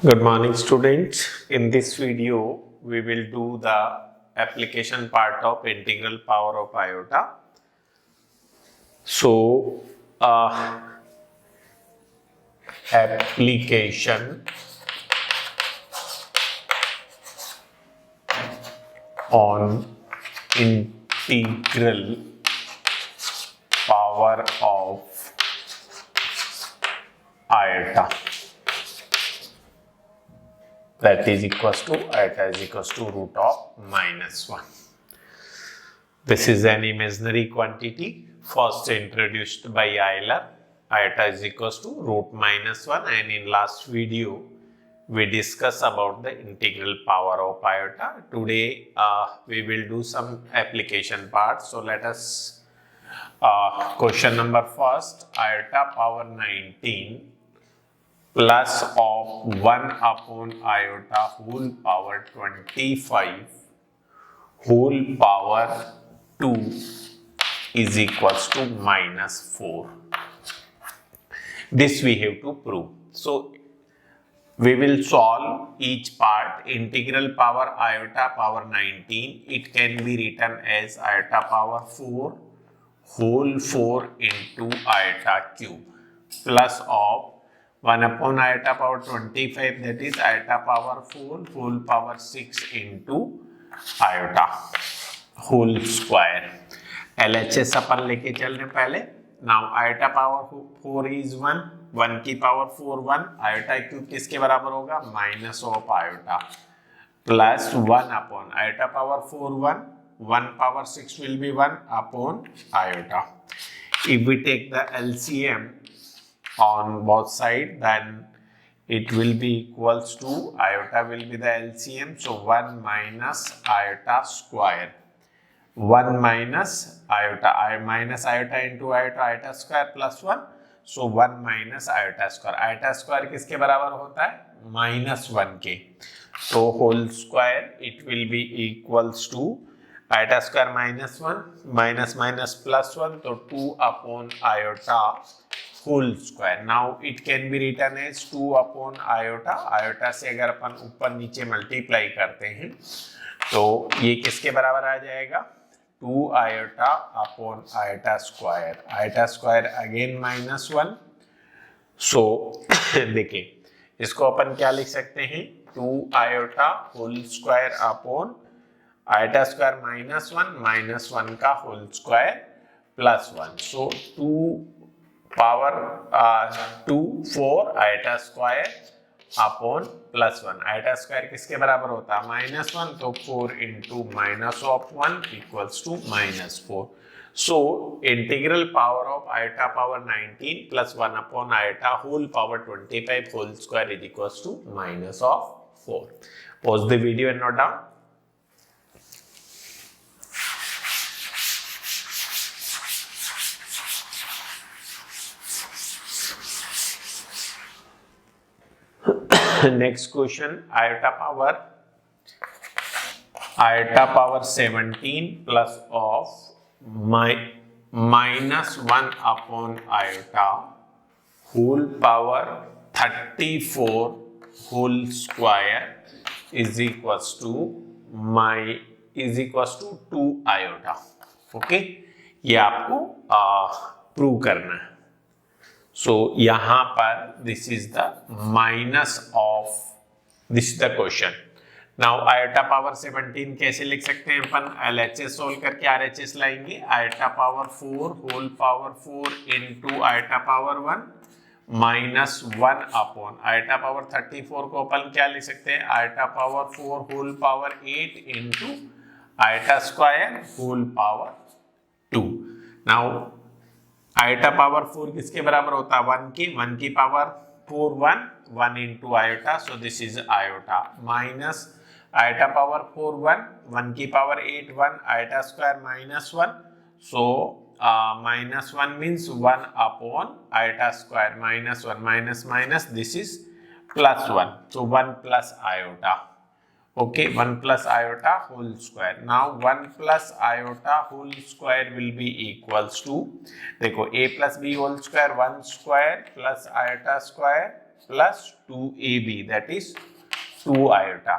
Good morning, students. In this video we will do the application part of integral power of iota. So application on integral power of iota, that is equals to iota is equals to root of -1. This is an imaginary quantity first introduced by Euler. Iota is equals to root -1, and in last video we discussed about the integral power of iota. Today we will do some application part. So let us question number first, iota power 19 plus of 1 upon iota whole power 25 whole power 2 is equals to -4. This we have to prove. So we will solve each part. Integral power iota power 19, it can be written as iota power 4 whole 4 into iota cube plus of 1 upon iota power 25, that is iota power 4 whole power 6 into iota whole square. LHS अपन लेके चल रहे पहले. Now iota power 4 is 1 की power 4 1, iota cube किसके बराबर होगा minus of iota plus 1 upon iota power 4 1 power 6 will be 1 upon iota. If we take the LCM on both sides, then it will be equals to iota will be the LCM, so 1 minus iota square, 1 minus iota, minus iota into iota square plus 1, so 1 minus iota square किसके बराबर होता है -1 के, तो whole square it will be equals to iota square -1 minus minus plus 1, तो 2 upon iota whole square. Now it can be written as 2 upon iota से अगर अपन ऊपर नीचे मल्टीप्लाई करते हैं तो ये किसके बराबर आ जाएगा 2 iota upon iota square again -1. सो देखिए इसको अपन क्या लिख सकते हैं 2 iota whole square upon iota square -1 का whole square plus 1. So 2 power 2 4 iota square upon plus 1. iota square किसके बराबर होता है -1, तो 4 into minus of 1 equals to -4. So integral power of iota power 19 plus 1 upon iota whole power 25 whole square is equals to minus of 4. Pause the video and note down. Next question, iota power 17 plus of minus 1 upon iota whole power 34 whole square is equals to 2 iota. Okay, ये आपको prove करना है. So यहाँ पर this is the minus of this is the question. Now iota power 17 कैसे लिख सकते हैं अपन LHS सोल्व करके RHS लाएंगे. iota power 4 whole power 4 into iota power 1 minus 1 upon iota power 34 को अपन क्या लिख सकते हैं iota power 4 whole power 8 into iota square whole power 2. Now iota power 4 किसके बराबर होता है 1 की power 4 1 into iota, so this is iota minus iota power 4 1 की power 8 1 iota square -1, so -1 means 1 upon iota square -1 minus this is plus 1, so 1 plus iota. Okay, 1 plus iota whole square. Now 1 plus iota whole square will be equals to, देखो a plus b whole square 1 square plus iota square plus 2ab, that is 2 iota.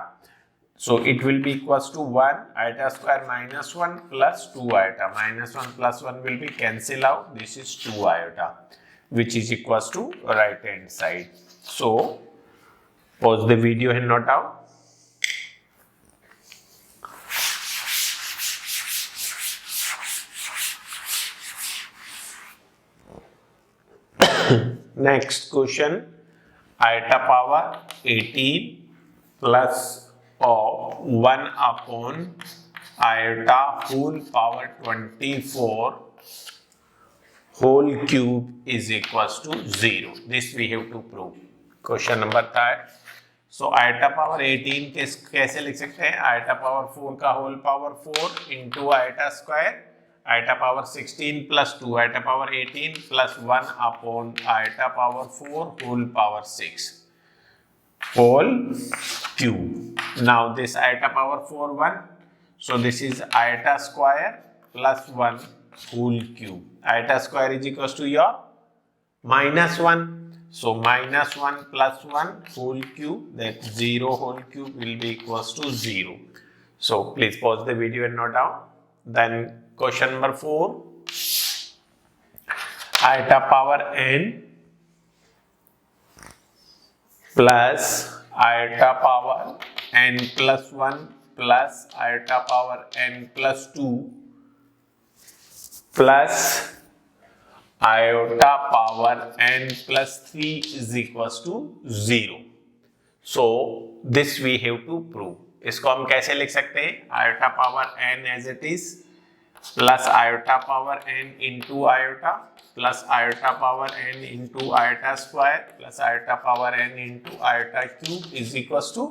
So it will be equals to 1 iota square minus 1 plus 2 iota. Minus 1 plus 1 will be cancel out. This is 2 iota, which is equals to right hand side. So pause the video and note down. Next question, iota power 18 plus of 1 upon iota whole power 24 whole cube is equals to 0. This we have to prove. Question number 3. So iota power 18 कैसे लिख सकते हैं? iota power 4 का whole power 4 into iota square, iota power 16 plus 2 iota power 18 plus 1 upon iota power 4 whole power 6 whole cube. Now this iota power 4 1, so this is iota square plus 1 whole cube. Iota square is equals to your minus 1. So minus 1 plus 1 whole cube, that 0 whole cube will be equals to 0. So please pause the video and note down. Then question number 4, iota power n plus iota power n plus 1 plus iota power n plus 2 plus iota power n plus 3 is equals to 0. So this we have to prove. इसको हम कैसे लिख सकते हैं? iota power n as it is plus iota power n into iota plus iota power n into iota square plus iota power n into iota cube is equals to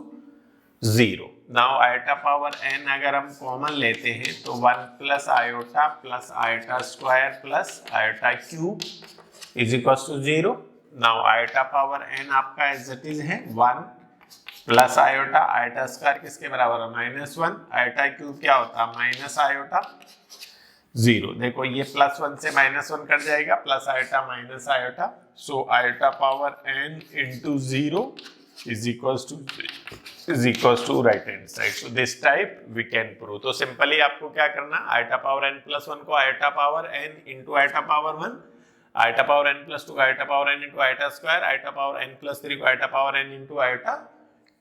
0. Now iota power n अगर हम common लेते हैं तो 1 plus iota square plus iota cube is equals to 0. Now iota power n आपका as it is है 1 plus iota square किसके बराबर है? minus 1. iota cube क्या होता है? minus iota 0. देखो ये plus 1 से minus 1 कट जाएगा, plus iota minus iota. So iota power n into 0 is equals to right hand side. So this type we can prove. तो simply आपको क्या करना? iota power n plus 1 को iota power n into iota power 1, iota power n plus 2 iota power n into iota square, iota power n plus 3 को iota power n into iota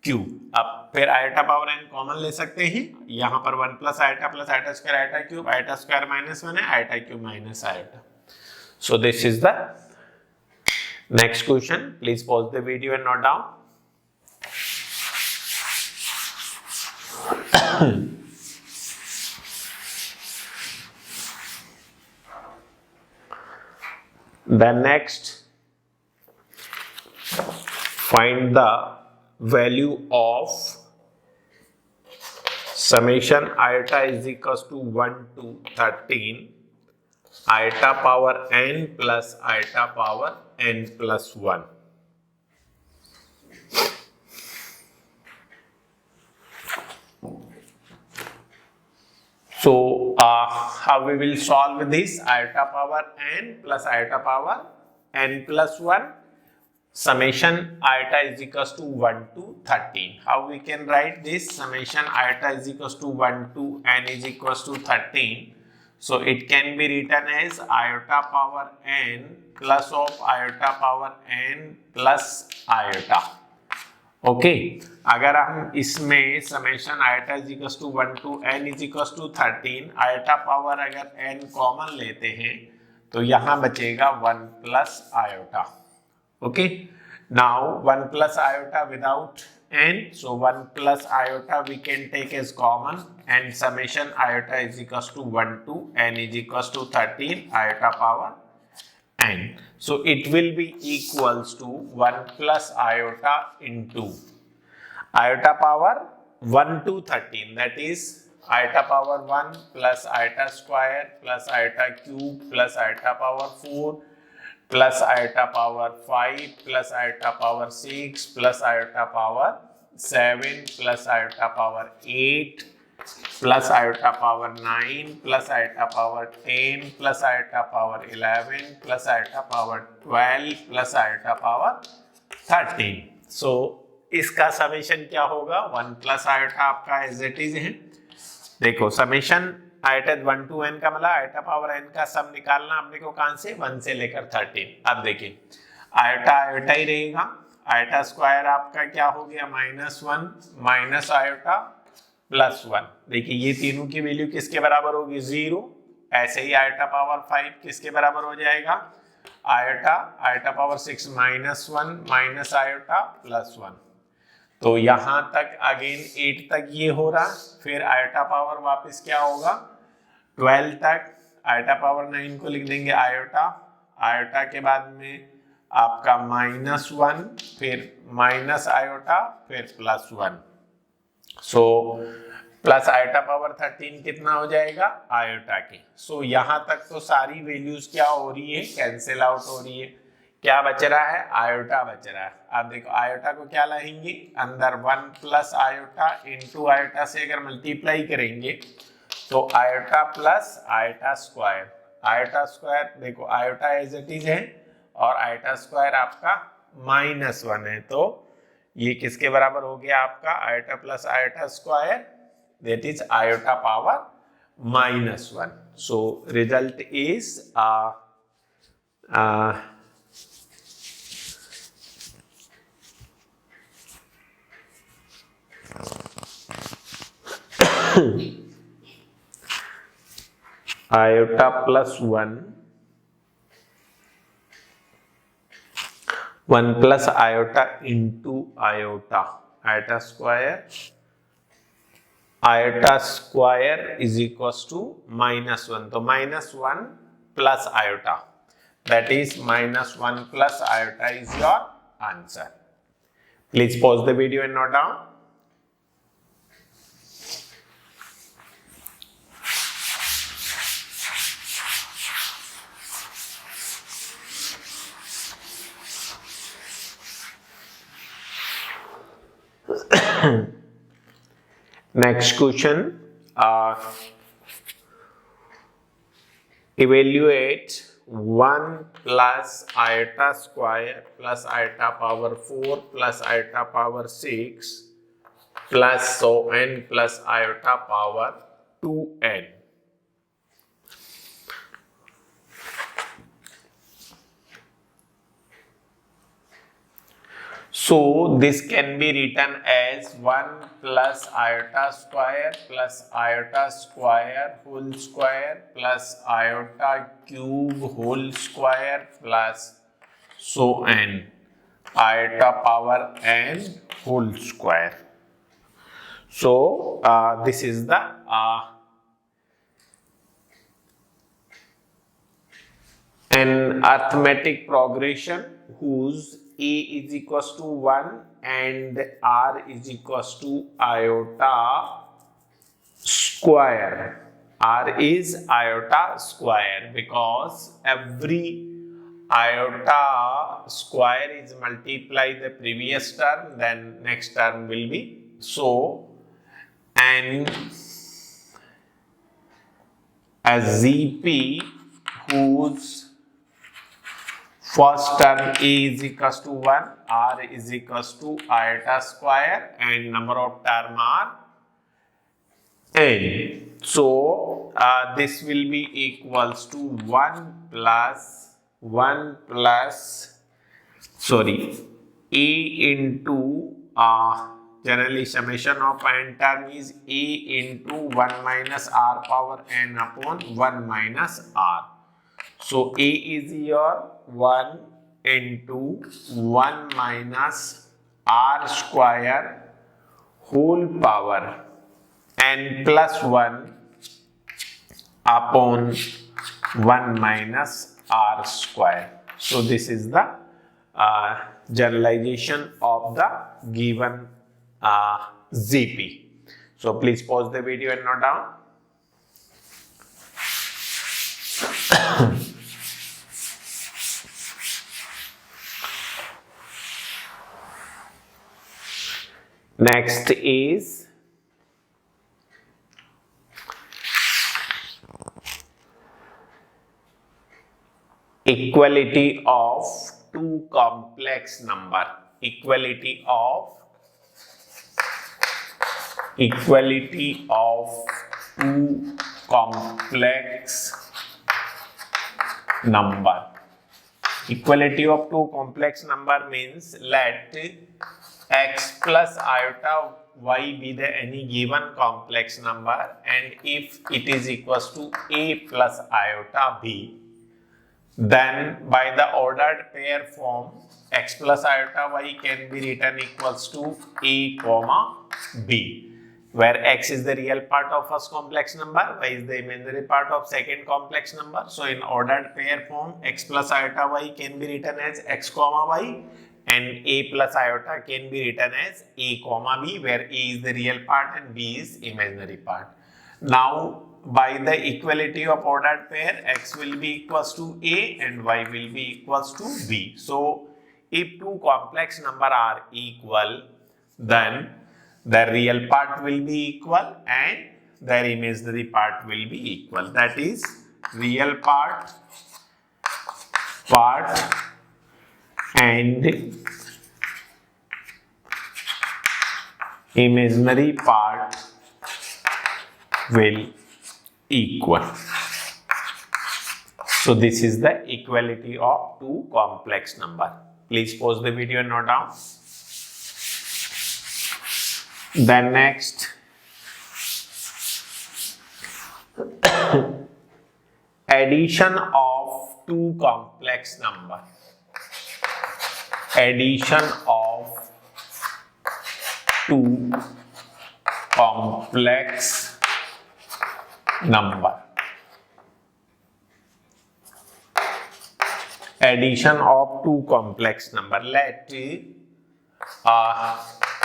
cube. अब फिर iota power n common ले सकते हैं. यहाँ पर 1 plus iota square iota cube, iota square minus 1 है, iota cube minus iota. So this is the next question. Please pause the video and note down. The next, find the value of summation iota is equals to 1 to 13 iota power n plus iota power n plus 1. So how we will solve this? Iota power n plus iota power n plus 1 summation iota is equals to 1 to 13. How we can write this? Summation iota is equals to 1 to n is equals to 13. So it can be written as iota power n plus of iota power n plus iota. Okay अगर हम इसमें summation iota is equals to 1 to n is equals to 13, iota power अगर n common लेते हैं तो यहाँ बचेगा 1 plus iota. Okay now 1 plus iota without n, so 1 plus iota we can take as common and summation iota is equals to 1 to n is equals to 13 iota power n. So it will be equals to 1 plus iota into iota power 1 to 13, that is iota power 1 plus iota square plus iota cube plus iota power 4 plus iota power 5 plus iota power 6 plus iota power 7 plus iota power 8 plus iota power 9 plus iota power 10 plus iota power 11 plus iota power 12 plus iota power 13। सो इसका summation क्या होगा, 1 plus iota आपका as it is है। देखो summation iota 1 to n का मतलब iota power n का सम निकालना अपने को कहां से, 1 से लेकर 13। अब देखिए आयोटा आयोटा ही रहेगा, आयोटा स्क्वायर आपका क्या हो गया, -1 माइनस आयोटा +1। देखिए ये तीनों की वैल्यू किसके बराबर होगी, 0। ऐसे ही आयोटा पावर 5 किसके बराबर हो जाएगा, आयोटा पावर 6 -1 माइनस आयोटा +1। तो यहां तक अगेन 8 तक ये हो रहा, फिर आयोटा पावर वापस क्या होगा 12 तक, आयोटा पावर 9 को लिख देंगे आयोटा के बाद में आपका -1, फिर माइनस आयोटा, फिर +1। सो प्लस आयोटा पावर 13 कितना हो जाएगा आयोटा के। सो यहां तक तो सारी वैल्यूज क्या हो रही है, कैंसिल आउट हो रही है। क्या बच रहा है, आयोटा बच रहा है। अब देखो आयोटा को क्या लाएंगे अंदर, 1 प्लस आयोटा इंटू आयोटा से अगर मल्टीप्लाई करेंगे तो आयोटा प्लस आयोटा स्क्वायर देखो आयोटा एज इट इज है और आयोटा स्क्वायर आपका -1 है, तो ये किसके बराबर हो गया आपका iota plus iota square, that is iota power -1. So result is iota +1 1 plus iota into iota square is equals to -1, तो -1 plus iota, that is -1 plus iota is your answer. Please pause the video and note down. Next question, evaluate 1 plus iota square plus iota power 4 plus iota power 6 plus so n plus iota power 2n. So this can be written as 1 plus iota square plus iota square whole square plus iota cube whole square plus so n iota power n whole square. So this is the an arithmetic progression whose a is equals to 1 and r is equals to iota square. R is iota square because every iota square is multiply the previous term, then next term will be so, and a ZP whose first term a is equals to 1, r is equals to iota square and number of term are n. So this will be equals to 1 plus a into generally summation of n term is a into 1 minus r power n upon 1 minus r. So a is your 1 into 1 minus r square whole power n plus 1 upon 1 minus r square. So this is the generalization of the given ZP. So please pause the video and note down. Next is equality of two complex number. equality of two complex number. Equality of two complex number means let x plus iota y be the any given complex number, and if it is equals to a plus iota b, then by the ordered pair form x plus iota y can be written equals to a comma b, where x is the real part of first complex number, y is the imaginary part of second complex number. So in ordered pair form, x plus iota y can be written as x comma y, and a plus iota can be written as a comma b, where a is the real part and b is imaginary part. Now by the equality of ordered pair, x will be equals to a and y will be equals to b. So if two complex number are equal, then the real part will be equal and their imaginary part will be equal. That is, real part and imaginary part will equal. So this is the equality of two complex number. Please pause the video and note down. Then next, addition of two complex number. Addition of two complex number. Addition of two complex number. Let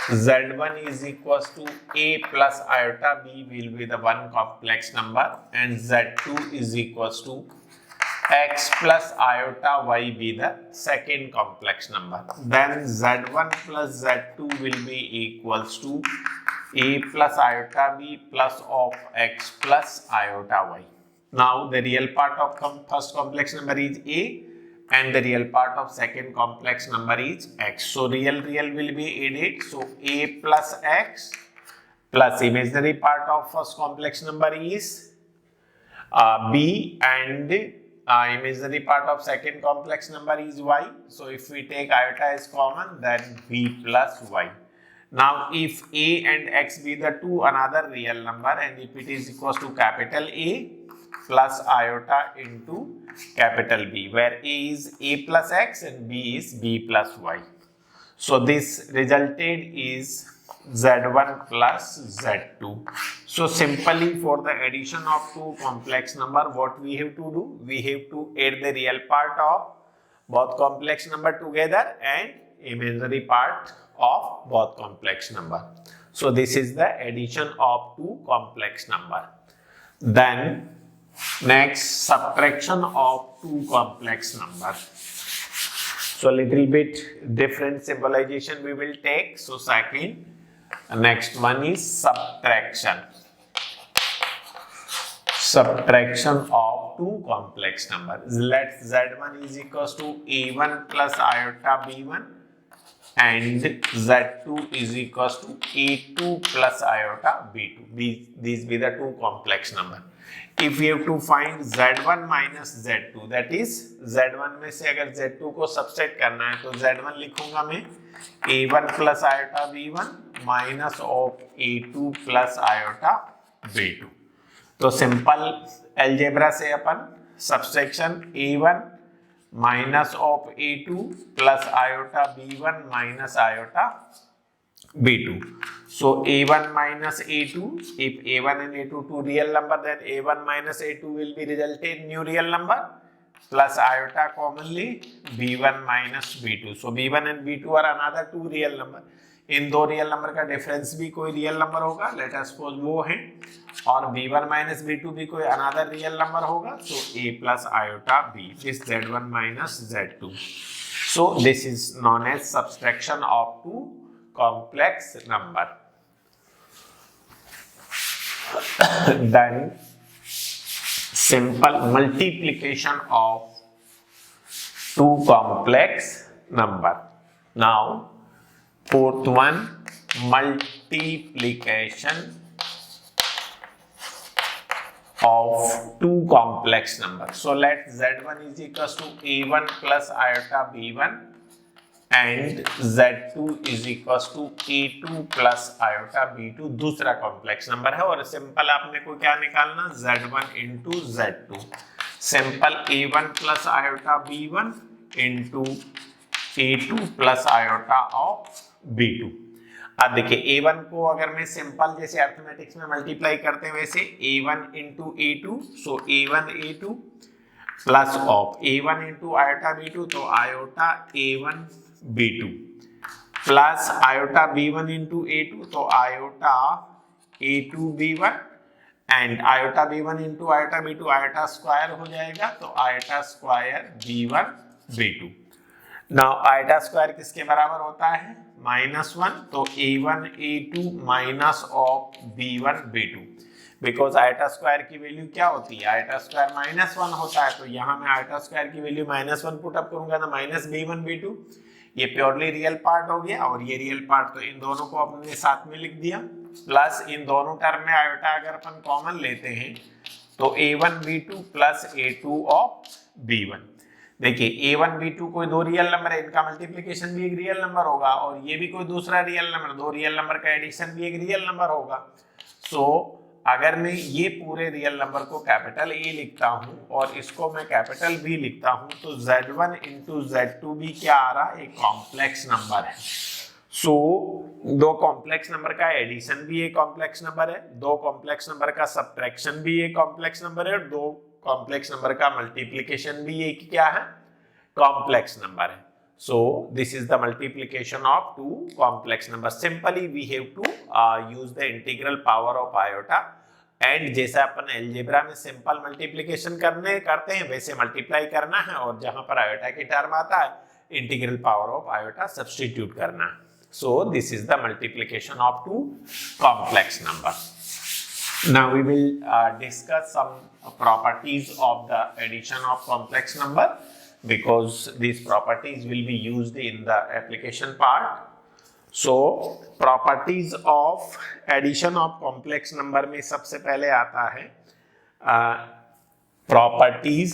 z1 is equals to a plus iota b will be the one complex number, and z2 is equals to x plus iota y be the second complex number. Then z1 plus z2 will be equals to a plus iota b plus of x plus iota y. Now the real part of first complex number is a, and the real part of second complex number is x. So real will be added. So a plus x plus imaginary part of first complex number is b, and imaginary part of second complex number is y. So if we take iota as common, then b plus y. Now if a and x be the two another real number, and if it is equals to capital A plus iota into capital B, where a is a plus x and b is b plus y. So this resulted is z1 plus z2. So simply for the addition of two complex number, what we have to do? We have to add the real part of both complex number together and imaginary part of both complex number. So this is the addition of two complex number. Then next, subtraction of two complex number. So a little bit different symbolization we will take. So second, next one is subtraction. Subtraction of two complex numbers. Let z1 is equals to a1 plus iota b1 and z2 is equals to a2 plus iota b2. These be the two complex number. If we have to find z1 minus z2, that is z1 में से अगर z2 को subset करना है तो z1 लिखूंगा मैं a1 plus iota b1 minus of a2 plus iota b2. तो सिंपल अलजेब्रा से अपन subsection a1 minus of a2 plus iota b1 minus iota b2. So a1 minus a2, if a1 and a2 two real number, then a1 minus a2 will be resulted new real number plus iota commonly b1 minus b2. So b1 and b2 are another two real number. इन दो real number का difference भी कोई real number होगा, late us suppose वो है, और b1 minus b2 भी कोई अनदर रियल नंबर होगा. So a plus iota b is z1 minus z2. So this is known as subtraction of two complex number. Then simple multiplication of two complex number. Now Fourth one, multiplication of two complex numbers. So let Z1 is equals to A1 plus iota B1 and Z2 is equals to A2 plus iota B2 दूसरा complex number है और simple आपने को क्या निकालना, Z1 into Z2, simple A1 plus iota B1 into A2 plus iota of B2। अब देखिए A1 को अगर मैं सिंपल जैसे अर्थमेटिक्स में मल्टीप्लाई करते हैं वैसे A1 into A2, so A1 A2 plus of A1 into iota B2 तो iota A1 B2 plus iota B1 into A2 तो iota A2 B1 and iota B1 into iota B2 iota square हो जाएगा तो iota square B1 B2। Now iota square किसके बराबर होता है, -1, तो A1 A2 minus of B1 B2, because iota square की वैल्यू क्या होती है, आयोटा स्क्वायर -1 होता है, तो यहाँ मैं आयोटा स्क्वायर की वैल्यू -1 पुट अप करूंगा ना, माइनस B1 B2, ये प्योरली रियल पार्ट हो गया और ये रियल पार्ट, तो इन दोनों को अपने साथ में लिख दिया, प्लस इन दोनों टर्म में आयोटा अगर अपन कॉमन लेते हैं तो A1 B2 plus A2 of B1। देखिए A1 B2 कोई दो रियल नंबर है, इनका मल्टीप्लिकेशन भी एक रियल नंबर होगा और ये भी कोई दूसरा रियल नंबर, दो रियल नंबर का एडिशन भी एक रियल नंबर होगा। सो अगर मैं ये पूरे रियल नंबर को कैपिटल A लिखता हूं और इसको मैं कैपिटल B लिखता हूं तो Z1 इंटू Z2 भी क्या आ रहा है, एक कॉम्प्लेक्स नंबर है। सो दो कॉम्प्लेक्स नंबर का एडिशन भी एक कॉम्प्लेक्स नंबर है, दो कॉम्प्लेक्स नंबर का सब्ट्रैक्शन भी एक कॉम्प्लेक्स नंबर है और दो कॉम्प्लेक्स नंबर का मल्टीप्लिकेशन भी एक क्या है, कॉम्प्लेक्स नंबर है। So this is the multiplication of two complex numbers. Simply we have to use the integral power of iota and जैसा अपन अलजेब्रा में सिंपल मल्टीप्लिकेशन करते हैं वैसे मल्टीप्लाई करना है और जहां पर आयोटा की टर्म आता है integral power of iota substitute करना है। So this is the multiplication of two complex numbers. Now we will discuss some properties of the addition of complex number, because these properties will be used in the application part. So properties of addition of complex number में सबसे पहले आता है properties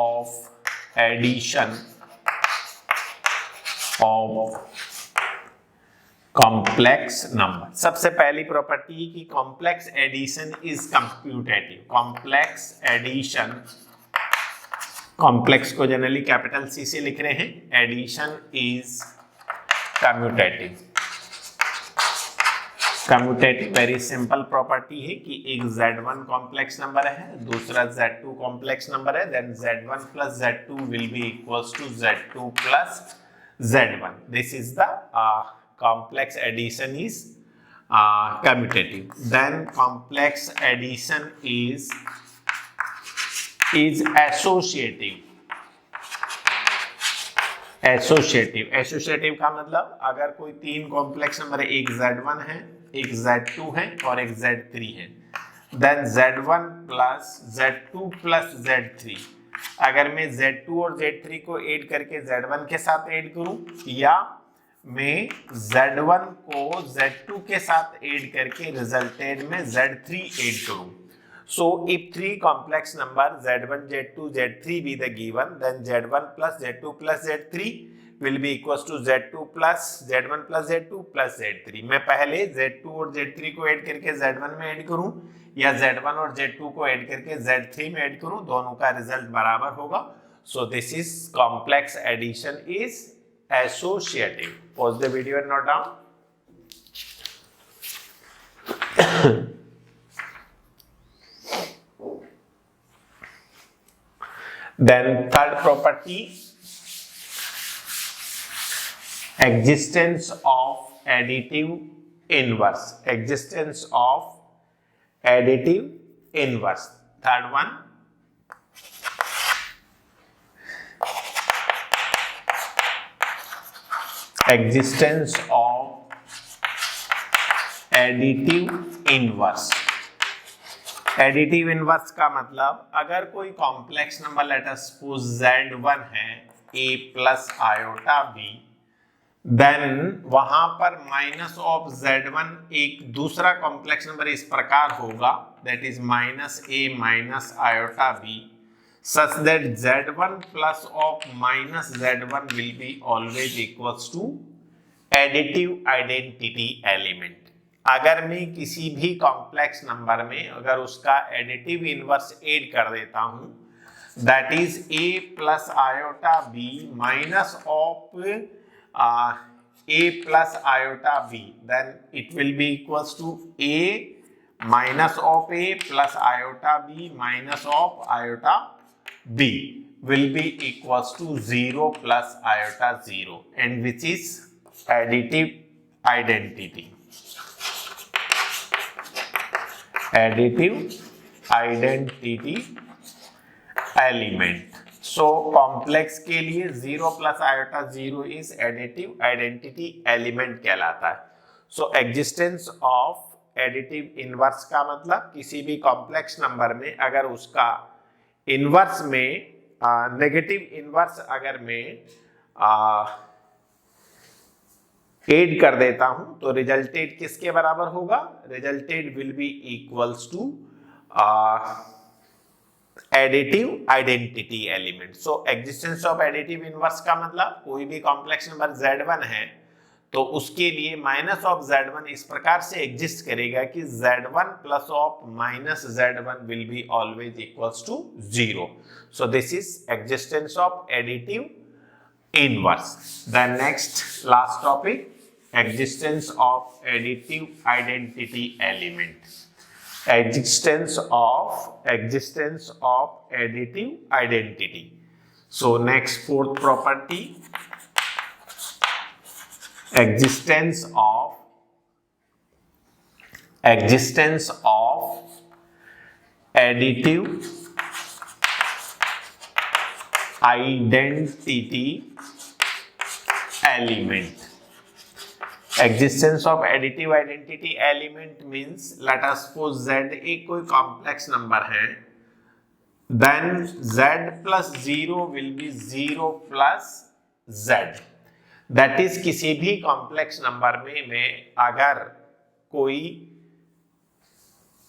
of addition of complex number. सबसे पहली property की complex addition is commutative. Complex addition, complex को generally capital C से लिख रहे हैं, एडिशन इज कम्यूटेटिव। कम्यूटेटिव वेरी सिंपल प्रॉपर्टी है कि एक Z1 कॉम्प्लेक्स नंबर है, दूसरा Z2 कॉम्प्लेक्स नंबर है, then Z1 plus Z2 will be equals to Z2 plus Z1। This is the complex addition is commutative. Then complex addition is associative. एसोसिएटिव का मतलब अगर कोई तीन कॉम्प्लेक्स नंबर है, एक Z1 है, एक Z2 है और एक Z3 है, then Z1 plus Z2 plus Z3, अगर मैं Z2 और Z3 को ऐड करके Z1 के साथ ऐड करूं या मैं Z1 को Z2 के साथ ऐड करके रिजल्टेड में Z3 ऐड करूं। So if three complex number Z1, Z2, Z3 be the given, then Z1 plus Z2 plus Z3 will be equals to Z2 plus Z1 plus Z2 plus Z3। मैं पहले Z2 और Z3 को add करके Z1 में add करूं या Z1 और Z2 को ऐड करके Z3 में ऐड करूं, दोनों का रिजल्ट बराबर होगा। So this is complex addition is associative. Pause the video and note down. Then third property, existence of additive inverse. Existence of additive inverse. Third one, existence of additive inverse. Additive inverse का मतलब अगर कोई complex number let us suppose z1 है a plus iota b, then वहां पर minus of z1 एक दूसरा complex number इस प्रकार होगा that is minus a minus iota b such that z1 plus of minus z1 will be always equals to additive identity element। अगर मैं किसी भी कॉम्प्लेक्स नंबर में अगर उसका एडिटिव इनवर्स ऐड कर देता हूं that is a plus iota b minus of a plus iota b, then it will be equals to a minus of a plus iota b minus of iota b will be equals to 0 plus iota 0, and which is additive identity। additive identity element। so complex के लिए 0 plus iota 0 is additive identity element कहलाता है। so existence of additive inverse का मतलब किसी भी complex number में अगर उसका इनवर्स में नेगेटिव इनवर्स अगर मैं ऐड कर देता हूं तो रिजल्टेड किसके बराबर होगा, resulted will be equals to additive identity element. So existence of additive inverse का मतलब कोई भी कॉम्प्लेक्स नंबर z1 है तो उसके लिए माइनस ऑफ z1 इस प्रकार से एग्जिस्ट करेगा कि z1 plus of minus z1 will be always equals to 0। So this is existence of additive inverse. The next last topic existence of additive identity element. existence of additive identity। so next fourth property, existence of additive identity element। existence of additive identity element means let us suppose z एक कोई complex number है, then z plus 0 will be 0 plus z। that is किसी भी complex number में मैं अगर कोई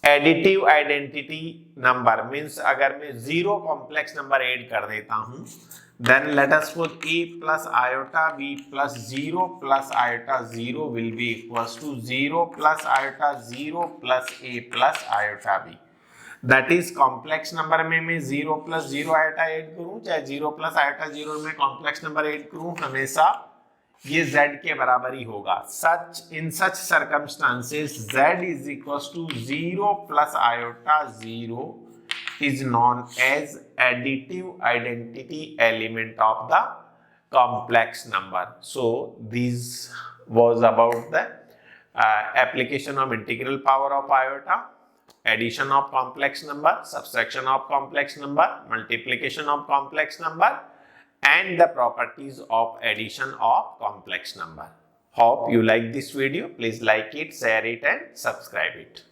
additive identity number means अगर मैं 0 complex number ऐड कर देता हूं then let us suppose a plus iota b plus 0 plus iota 0 will be equals to 0 plus iota 0 plus a plus iota b। that is complex number में मैं 0 plus 0 iota add करूं चाहे 0 plus iota 0 में complex number add करूं हमेशा ये z के बराबर ही होगा। in such circumstances z is equals to 0 plus iota 0 is known as additive identity element of the complex number। so this was about the application of integral power of iota, addition of complex number, subtraction of complex number, multiplication of complex number, and the properties of addition of complex number। hope you like this video. Please like it, share it, and subscribe it।